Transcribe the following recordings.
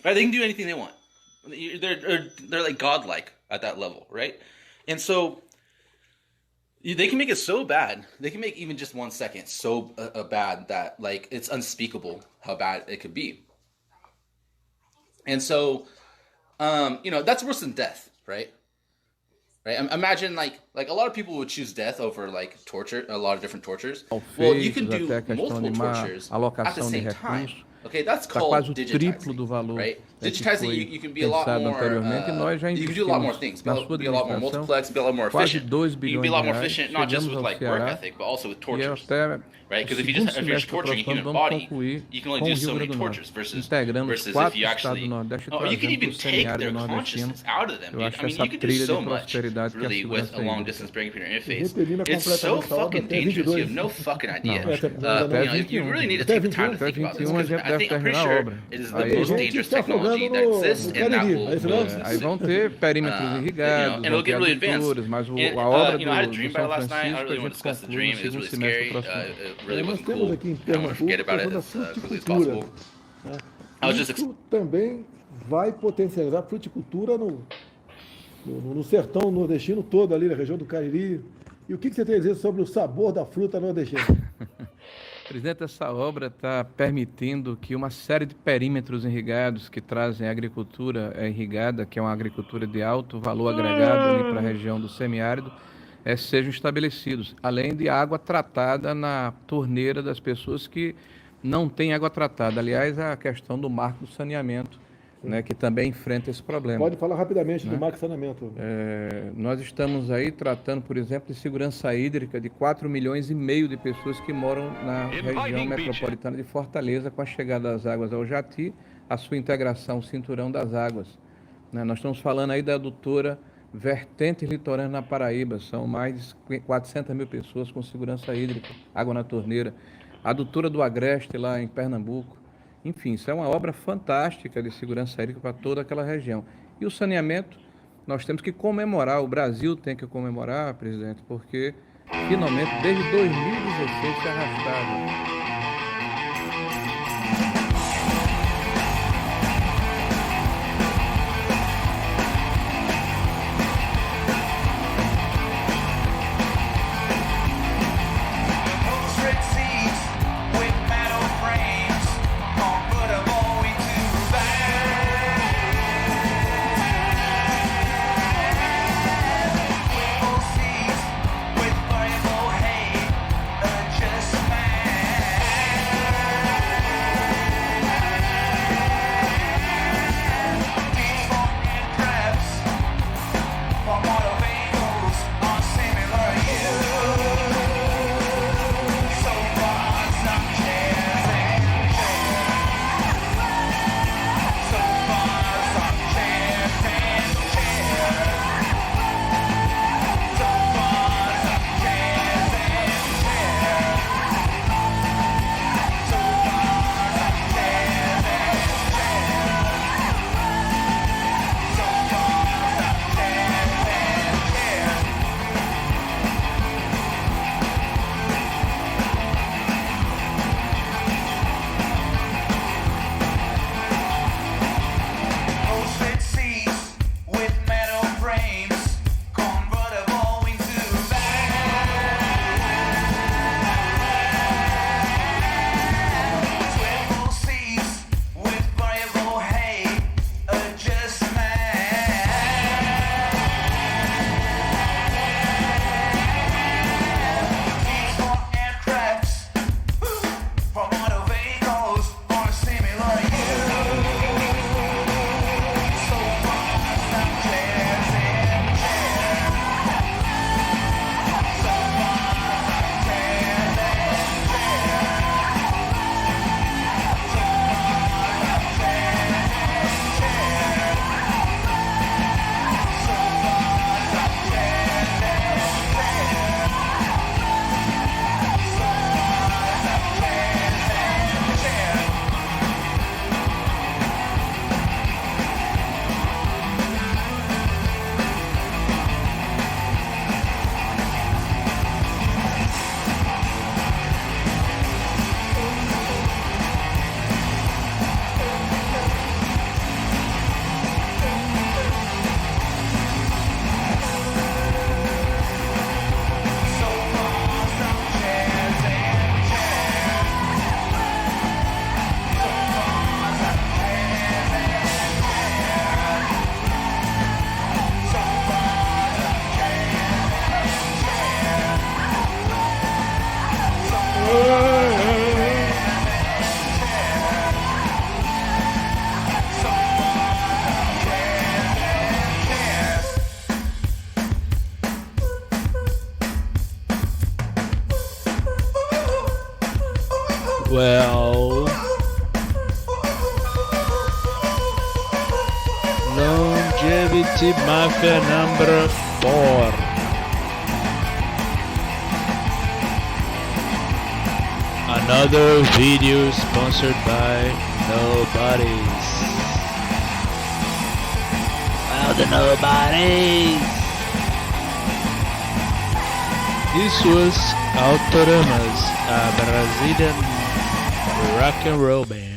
Right? They can do anything they want. They're like godlike at that level, right? And so they can make it so bad. They can make even just 1 second so bad that like it's unspeakable how bad it could be. And so, that's worse than death, right? Right. Imagine like a lot of people would choose death over like torture, a lot of different tortures. Well, you can Feitos, até do a questão de multiple má tortures at the alocação de same time. recursos, Okay, that's está quase called o triplo digitizing, do valor right? que Digitizing, foi you can be a lot pensado more, anteriormente, e nós já you can do a lot more investimos things, na sua be a lot more administração multiplex, be a lot more quase efficient. 2 You can be bilhões a de lot more reais, efficient, not just chegamos with ao like work Ceará ethic, but also with e tortures. até Right? o Because if segundo you're just semestre torturing a próximo human vamos body, concluir you can only com do o Rio so many Grande do Norte, tortures versus integrando os if 4 you estados do actually, Nordeste e oh, you can trazendo para even o take semiárido their nordestino. consciousness out of them, Eu dude. acho I mean, essa you can do trilha de so much prosperidade que é a really with a segurança long hídrica. distance brain computer A gente interface. termina It's so completamente essa obra fucking até dangerous. You 22. have no fucking idea. Não, acho que Até You 21. really need to Até take the time to 21? Até think about this 21 a because gente deve I'm pretty terminar a sure obra. it is the Aí, Tem most gente que dangerous está afogando technology that exists, no and that Cariri, will é isso mesmo? aí vão ter perímetros irrigados, and vão it'll ter get really advanced. adutores, mas And, a obra I had a do dream São about it last night. I Francisco a really want to gente discuss the conclui dream. no It was segundo really semestre scary. do próximo ano. It really Nós wasn't temos cool. aqui em I don't want to forget Pernambuco a about it questão da as quickly as fruticultura. possible. Né? I was just Isso também vai potencializar a fruticultura no sertão nordestino todo, ali na região do Cariri. E o que você tem a dizer sobre o sabor da fruta nordestina? Presidente, essa obra está permitindo que uma série de perímetros irrigados que trazem a agricultura irrigada, que é uma agricultura de alto valor agregado ali para a região do semiárido, sejam estabelecidos, além de água tratada na torneira das pessoas que não têm água tratada. Aliás, a questão do marco do saneamento, né, que também enfrenta esse problema. Pode falar rapidamente do marco saneamento. Nós estamos aí tratando, por exemplo, de segurança hídrica de 4,5 milhões de pessoas que moram na região metropolitana de Fortaleza, com a chegada das águas ao Jati, a sua integração ao cinturão das águas. Né? Nós estamos falando aí da adutora vertentes litorâneas na Paraíba, são mais de 400 mil pessoas com segurança hídrica, água na torneira. A adutora do Agreste lá em Pernambuco. Enfim, isso é uma obra fantástica de segurança hídrica para toda aquela região. E o saneamento, nós temos que comemorar, o Brasil tem que comemorar, presidente, porque finalmente, desde 2016, se arrastava. Longevity Mafia number 4. Another video sponsored by Nobodies. Well, the Nobodies. This was Autoramas, a Brazilian rock and roll band.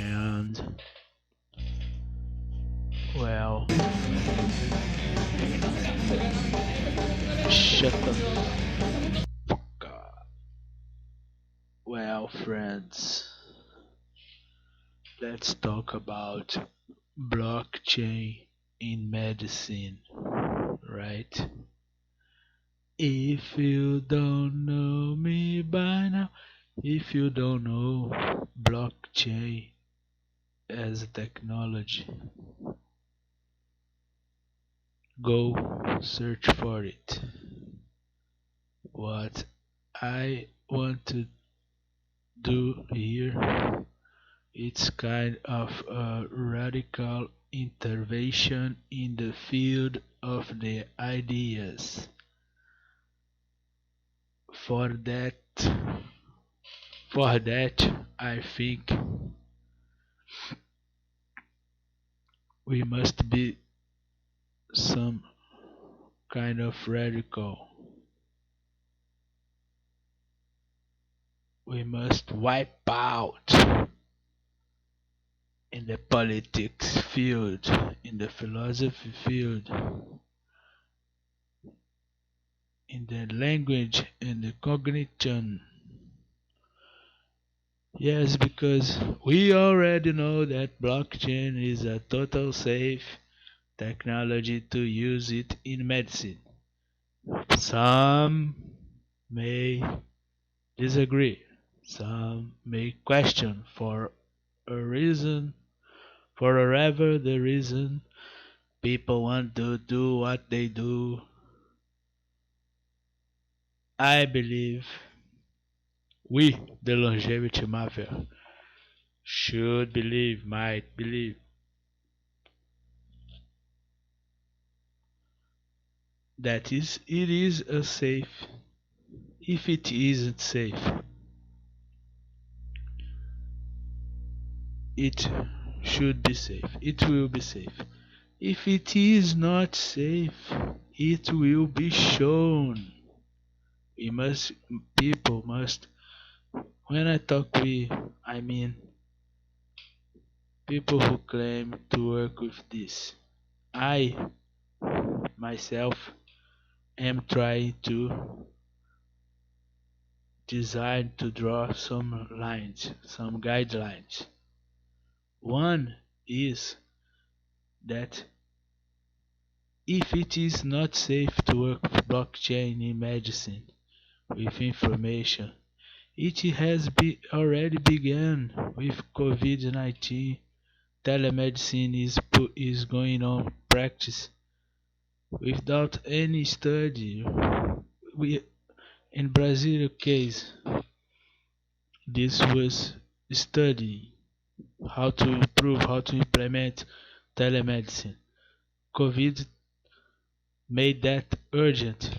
Well, shut the fuck up. Well, friends, let's talk about blockchain in medicine, right? If you don't know me by now, if you don't know blockchain as a technology, go search for it. What I want to do here, it's kind of a radical intervention in the field of the ideas. For that, I think we must be some kind of radical. We must wipe out in the politics field, in the philosophy field, in the language and the cognition. Yes, because we already know that blockchain is a total safe technology to use it in medicine. Some may disagree. Some may question for a reason, for whatever the reason people want to do what they do. I believe we, the longevity mafia, might believe that it is a safe. If it isn't safe, it should be safe. It will be safe. If it is not safe, it will be shown. People must, when I talk we, I mean people who claim to work with this. I, myself, am trying to design to draw some lines, some guidelines. One is that if it is not safe to work with blockchain in medicine with information, it has already begun with COVID-19. Telemedicine is going on practice without any study. In Brazil case, this was studying how to improve, how to implement telemedicine. COVID made that urgent,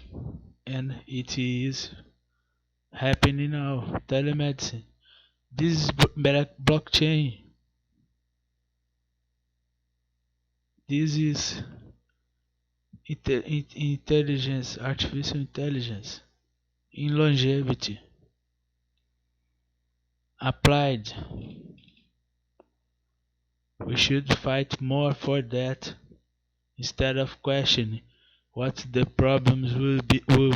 and it is happening now. Telemedicine. This is blockchain. This is intelligence, artificial intelligence in longevity applied. We should fight more for that instead of questioning what the problems will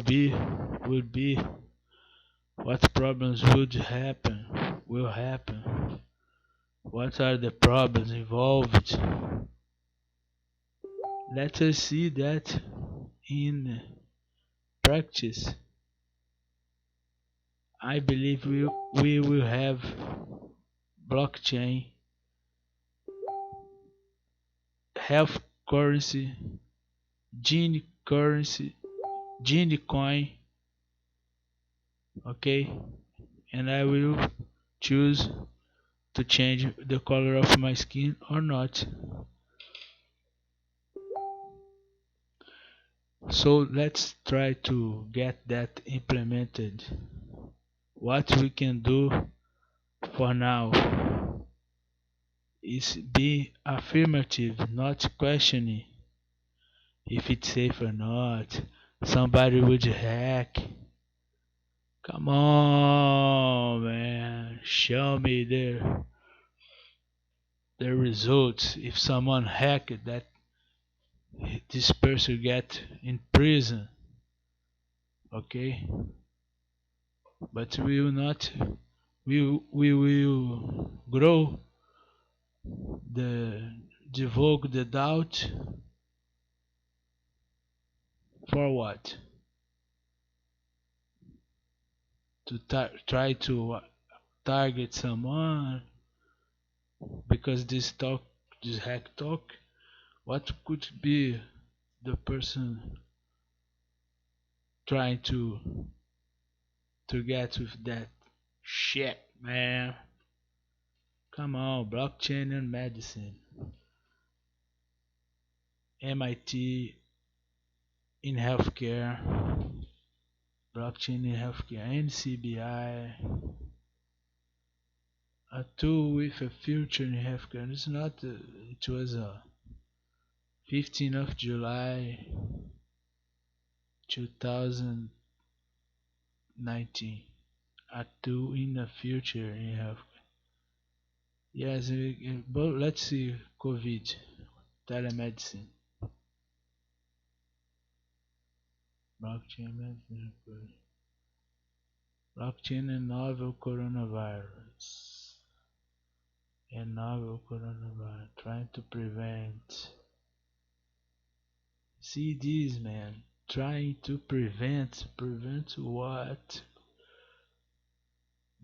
be, what problems will happen, what are the problems involved. Let us see that in practice. I believe we will have blockchain, health currency, gene currency, gene coin, okay? And I will choose to change the color of my skin or not. So let's try to get that implemented. What we can do for now is be affirmative, not questioning if it's safe or not. Somebody would hack. Come on, man. Show me the results. If someone hacked that, this person get in prison. Okay? But we will not. We will grow the divulge the doubt for what? To try to target someone because this hack talk. What could be the person trying to get with that shit, man? Come on, blockchain and medicine. MIT in healthcare, blockchain in healthcare, NCBI, a tool with a future in healthcare. It's not. It was 15th of July, 2019. A tool in the future in healthcare. Yes, but let's see. COVID, telemedicine, blockchain medicine, blockchain and novel coronavirus. And novel coronavirus, trying to prevent. See this, man, trying to prevent what?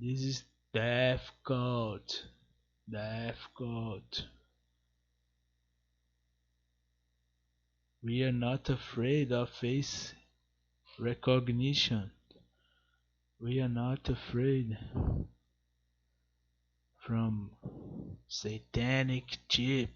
This is difficult. We are not afraid of face recognition. We are not afraid from satanic chip.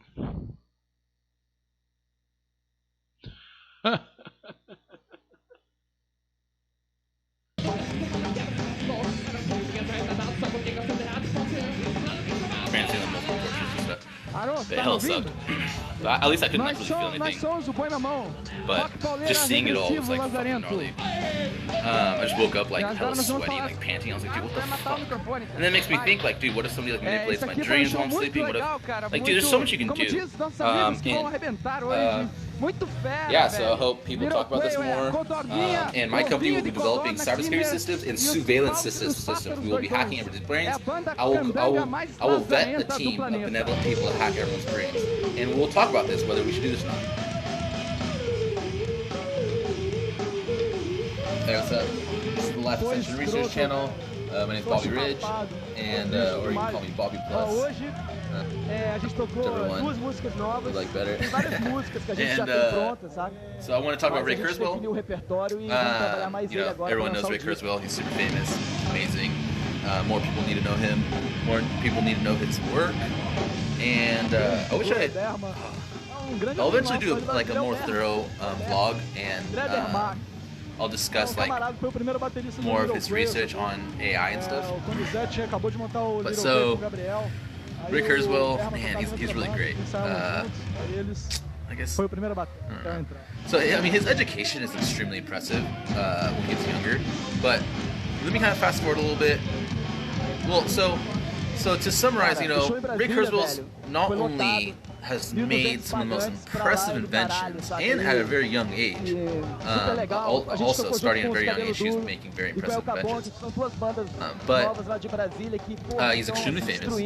Experiencing the multiple tortures and stuff. Alô, The tá me hell ouvindo? sucked. At least I couldn't Nós actually feel somos, anything. o Põe na Mão. But Rock pauleira just seeing it all was regressivo like fucking lazarento. gnarly. I just woke up like E agora hella nós vamos sweaty, falar- like panting. I was like, dude, what the Vai matar o fuck? microfone, cara. And then it makes me Vai. think, like, dude, what if somebody like manipulates Isso my aqui foi dreams show while I'm muito sleeping? What legal, if, cara. like, dude, there's so much you can Como do. diz, nossos amigos que vão And arrebentar hoje. Muito fera, yeah, so I velho. hope people talk about this more. Codorninha, And my company will be ovinho de codorna, developing cybersecurity Kimmer, systems and e os surveillance pássaros systems. dos We will be hacking doidões. everybody's brains. É a banda I will cambanga mais vet a lazarenta do team of planeta. benevolent people to hack everyone's brains. And we'll talk about this, whether we should do this or not. Hey, what's up? This is the Life Extension Research Channel. My name is Bobby Ridge, and or you can call me Bobby Ó, Plus. hoje a gente tocou Whichever one duas músicas novas. you like better. Tem várias músicas que a gente já And, tem prontas, sabe? So I want to talk about Mas Ray a gente definiu o Kurzweil. repertório e vamos trabalhar mais You ele know, agora. everyone pra knows lançar Ray o disco. Kurzweil. He's super famous, amazing. More people need to know him. More people need to know his work. And I wish I. Derma. grande I'll eventually amigo do nosso, like a ele é o more Derma. thorough vlog, and Derma. I'll discuss like camarada foi o primeiro baterista do more of Little his Quail, research sabe? on AI and stuff. O Donizete acabou de montar o But Little so, Quail com o Gabriel. Aí Ray o Kurzweil, Derma man, tocava he's outra really banda, great. ensaiavam juntos, aí eles... I guess. Foi o primeiro bater pra entrar. So I mean, his education is extremely impressive when he was younger. But let me kind of fast forward a little bit. Well, so to summarize, you know, Ray Kurzweil's not only has made some of the most impressive inventions, and at a very young age, also starting at a very young age, he was making very impressive inventions. But he's extremely famous,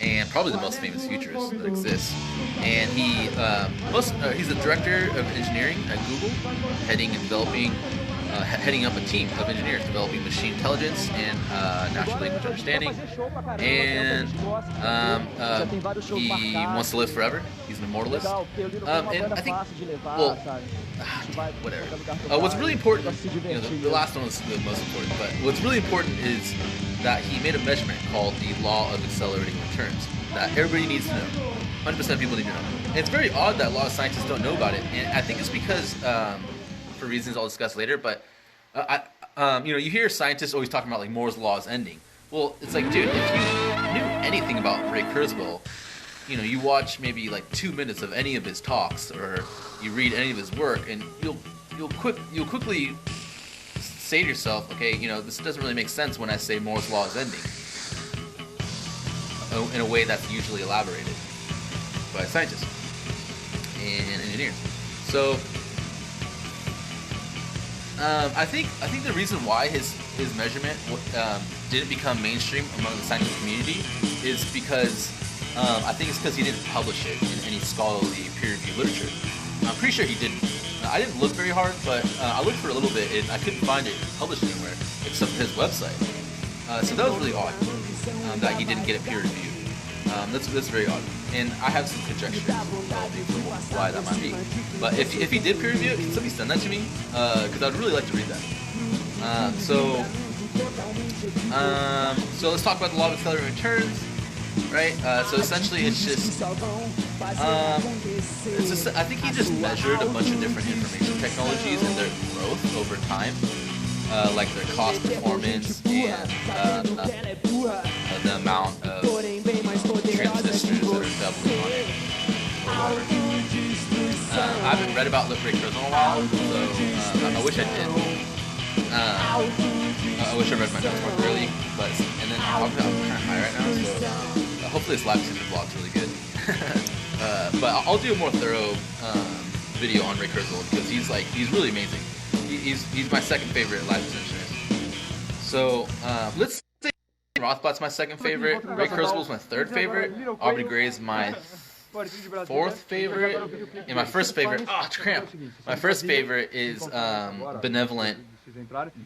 and probably the most famous futurist that exists. And he's the director of engineering at Google, heading up a team of engineers developing machine intelligence and natural language understanding. And he wants to live forever. He's an immortalist. And I think, well, whatever. What's really important, you know, the last one was the most important, but what's really important is that he made a measurement called the law of accelerating returns that everybody needs to know. 100% of people need to know. And it's very odd that a lot of scientists don't know about it, and I think it's because, for reasons I'll discuss later. But you hear scientists always talking about like Moore's law is ending. Well, it's like, dude, if you knew anything about Ray Kurzweil, you watch maybe like 2 minutes of any of his talks, or you read any of his work, and you'll quickly say to yourself, okay, this doesn't really make sense when I say Moore's law is ending, in a way that's usually elaborated by scientists and engineers. So I think the reason why his measurement didn't become mainstream among the scientific community is because I think it's because he didn't publish it in any scholarly peer-reviewed literature. I'm pretty sure he didn't. I didn't look very hard, but I looked for a little bit and I couldn't find it published anywhere except for his website. So that was really odd that he didn't get it peer-reviewed. That's very odd, and I have some conjectures why that might be. But if he did peer review it, can somebody send that to me? Because I'd really like to read that. So let's talk about the law of accelerated returns, right? So essentially, it's just I think he just measured a bunch of different information technologies and their growth over time. Like their cost performance and the amount of transistors that are doubling on it or whatever. I haven't read about Ray Kurzweil in a while, so I wish I did. I wish I read my notes more thoroughly, and then I'm kind of high right now, so hopefully this live stream vlog's really good. But I'll do a more thorough video on Ray Kurzweil because he's really amazing. He's my second favorite live extensionist. So let's say Rothblatt's my second favorite. Ray Kurzweil's my third favorite. Aubrey Gray is my fourth favorite. And my first favorite, my first favorite is benevolent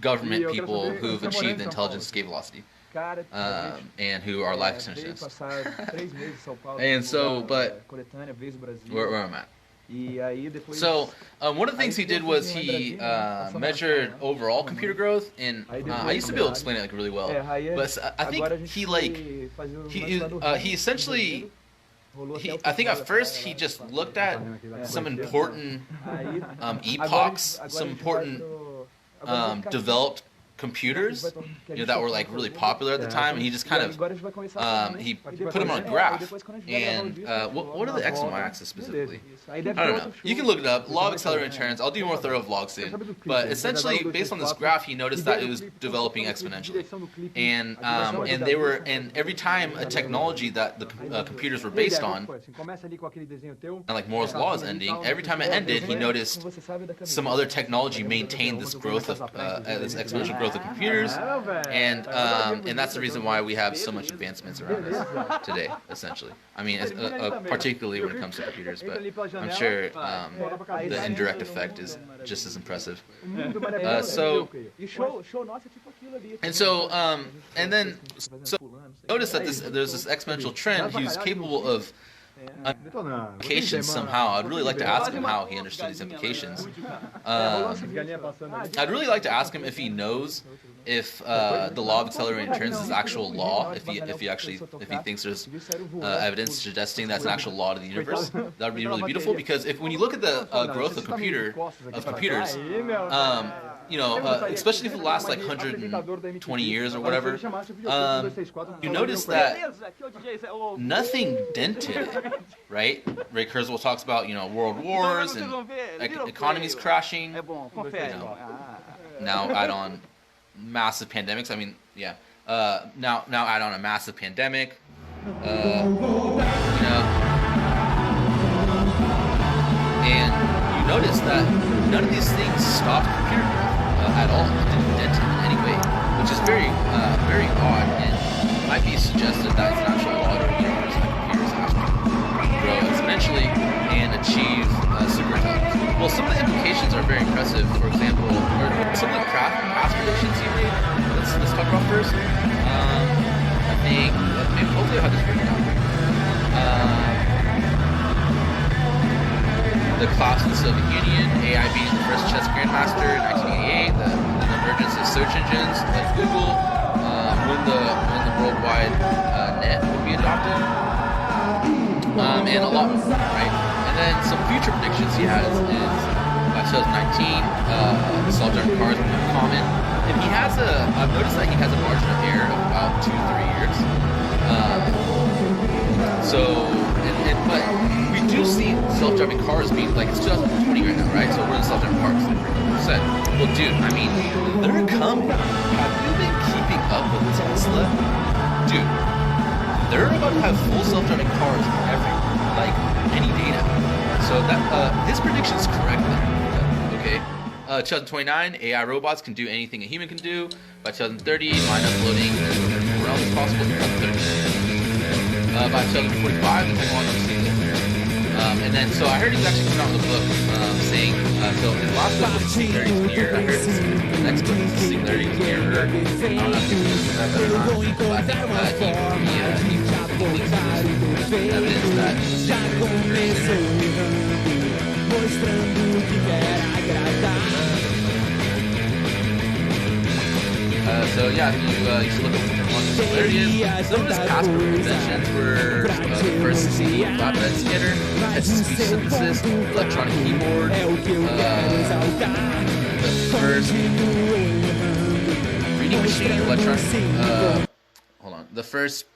government people who've achieved intelligence escape velocity. And who are life extensionists. And so, but where am I at? So one of the things he did was he measured overall computer growth, and I used to be able to explain it really well, but I think he essentially I think at first he just looked at some important epochs, some important developed computers that were like really popular at the time, and he just kind of he put them on a graph. And what are the X and Y axis specifically? I don't know. You can look it up. Law of accelerated returns. I'll do more thorough vlogs soon. But essentially, based on this graph, he noticed that it was developing exponentially, and every time a technology that the computers were based on, and like Moore's law is ending, every time it ended, he noticed some other technology maintained this growth of this exponential growth of computers, and that's the reason why we have so much advancements around us today. Essentially, I mean, particularly when it comes to computers, but I'm sure the indirect effect is just as impressive. And then notice that there's this exponential trend. He was capable of implications somehow. I'd really like to ask him how he understood these implications. I'd really like to ask him if he knows if the law of accelerated returns is actual law. If he thinks there's evidence suggesting that's an actual law to the universe, that would be really beautiful. Because when you look at the growth of computers, especially for the last like 120 years or whatever, you notice that nothing dented it, right? Ray Kurzweil talks about world wars and economies crashing. Now add on massive pandemics. I mean, yeah. Now add on a massive pandemic. And you notice that none of these things stopped computer growth at all. It didn't dent it in any way, which is very odd, and might be suggested that it's an actual law of the universe that computers have to grow exponentially and achieve superintelligence. Well, some of the implications are very impressive. For example, some of the past predictions he made. Let's talk about first. I think hopefully I have this written down. The collapse of the Soviet Union, AI being the first chess grandmaster in 1988, the emergence of search engines like Google, when the worldwide net will be adopted, and a lot more, right? And then some future predictions he has is by 2019, self-driving cars become common. And I've noticed that he has a margin of error of about 2-3 years. But we do see self-driving cars being like, it's 2020 right now, right? So we're in self-driving cars, like you said. Well, dude, I mean, they're coming. Have you been keeping up with Tesla? Dude, they're about to have full self-driving cars everywhere, like any day now. So that his prediction is correct there. Okay. 2029, AI robots can do anything a human can do. By 2030, mind uploading where else is possible. 2030. By 2045, the technology is singular. And then, so I heard he's actually coming out with a book saying, so his last book was Singularity is Near. I heard his next book is Singularity is Nearer. I don't know if it's that or not, but he believes there's evidence that Singularity is so yeah, if you should look up what Singularity is. Some of his past inventions were the first C flatbed scanner, text-to-speech synthesis, electronic keyboard, the first reading machine, electronic. Hold on, the first.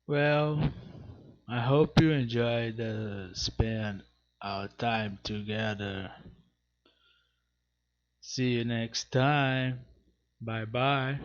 Well, I hope you enjoyed spend our time together. See you next time. Bye bye.